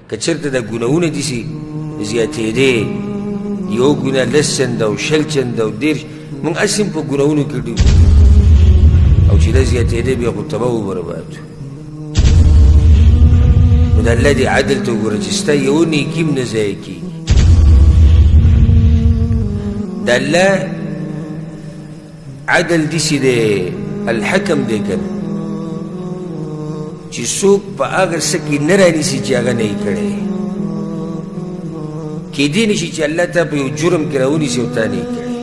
که چېرته دا ګناهونه داسې زیاتېدی یو ګناه 10 چنده او 20 چنده او 30 موږ هسې هم په ګناهونو کې ډوب او چې دا زیاتېدی بیا خو تباه و برباد نو د الله دې عدل ته وګوره چې ستا یو نیکي هم نه ضایع کېږي د الله عدل داسې دی الحکم دی که نه چې څوک په هغه څه کې نه رانیسي چې هغه نه یې کړی کېدی نه شي چې الله تا په یو جرم کې راونیسي او تا نه یې کړی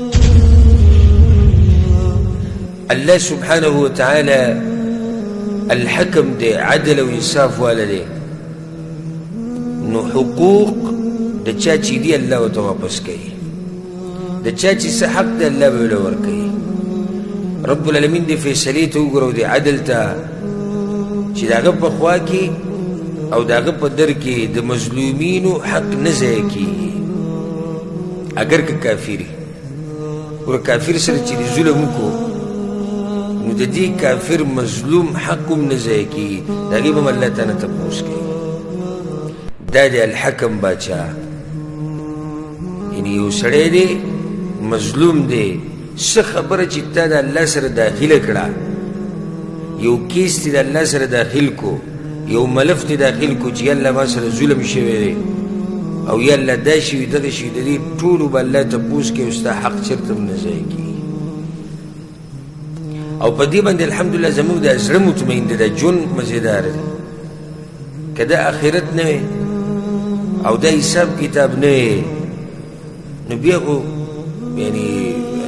الله سبحانه وتعالی الحکم دی عدل او انصاف والا دی نو حقوق د چا چې دي الله ورته واپس کوي د چا چې څه حق دی الله به ورله ورکوي رب العالمین دې فیصلې ته وګوره او دې عدل ته چې د هغه په خوا کې او د هغه په در کې د مظلومینو حق نه ضایع کېږي اگر که کافر وي کافر سره چې د ظلم وکړو نو د دې کافر مظلوم حق هم نه ضایع کېږي د هغې به هم الله تعالی تپوس کوي دا دی الحکم باچا یعنې یو سړی دی مظلوم دی څه خبره چې تا د الله سره داخله کړه یو کیس تی د الله سره داخل کو یو ملف تی داخل کو چې الله ما سره ظلم شوی دی او یا الله دا شوي دغه شوي د دې ټولو به الله تپوس کوي او ستا حق چېرته هم نه ضایع کېږي او په دې باندې الحمدلله زموږ د زړه مطمئن دی دا ژوند مزېدار دی که دا آخرت نه وی او دا حساب کتاب نه وی نو بیا خو یعنې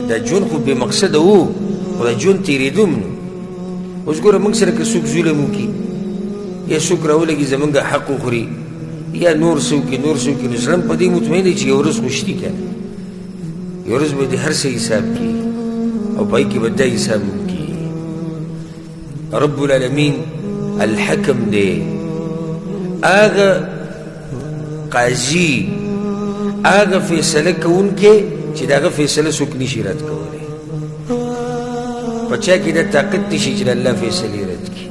دا ژوند خو بې مقصده و خو دا ژوند تېرېدو هم نو اوس ګوره موږ سره که څوک ظلم وکړي یا څوک راولګي زموږ حق وخوري یا نور څه وکړي نور څه وکړي نو زړه په دې مطمئن دی چې یو ورځ خو شتي که نه یو ورځ به د هر څه حساب کېږي او په هغې کې به دا حساب هم کېږي رب العالمین الحکم دی هغه قاضي هغه فیصله کوونکی چې د هغه فیصله څوک نشي رد کولی پچا کې دا طاقت نشي چې د الله فیصلې رد کړي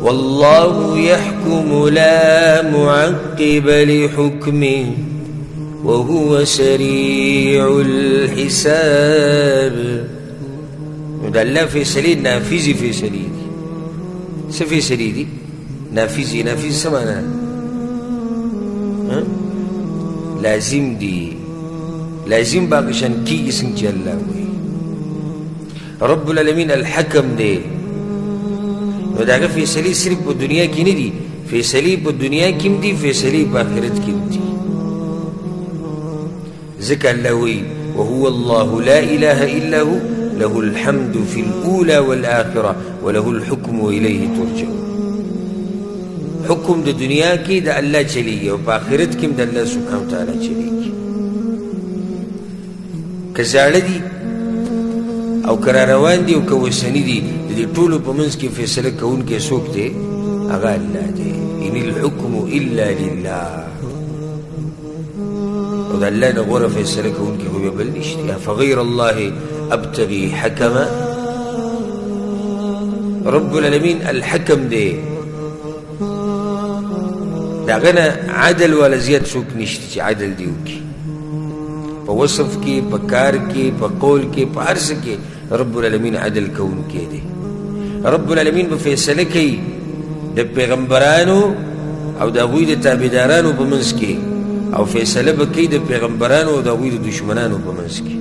والله يحكم لا معقب لحكمه وهو سريع الحساب نو د الله فیصلې نافذې فیصلې دي څه فیصلې دي نافذې نافذ څه معنا لازم دي لازم باقي شان کېږي څنګه چې الله وایي رب العالمین الحکم دی نو د هغه فیصلې صرف په دنیا کې نه دي فیصلې په دنیا کې هم دي فیصلې په آخرت کې هم دي ځکه الله وایي وهو الله لا اله الا هو له الحمد في الاولى والآخرة وله الحكم وإليه ترجعون حکم د دنیا کې د الله چلیږي او په آخرت کې هم د الله سبحانه وتعالی چلیږي که زاړه دي او که روان دي او که وسني دي د دې ټولو په منځ کې فیصله کوونکی څوک دی هغه الله دی ان الحکم الا لله او د الله نه غوره فیصله کوونکی خو بیا بل نشته افغیر الله ابتغي حکما رب العالمین الحکم دی د هغه نه عدل والا زیات څوک نشته چې عدل دی وکړي په وصف کې په کار کې په قول کې په هر څه کې رب العالمین عدل کوونکی دی رب العالمین به فیصله کوي د پیغمبرانو او د هغوی د تابعدارانو په منځ کې او فیصله به کوي د پیغمبرانو او د هغوی د دشمنانو په منځ کې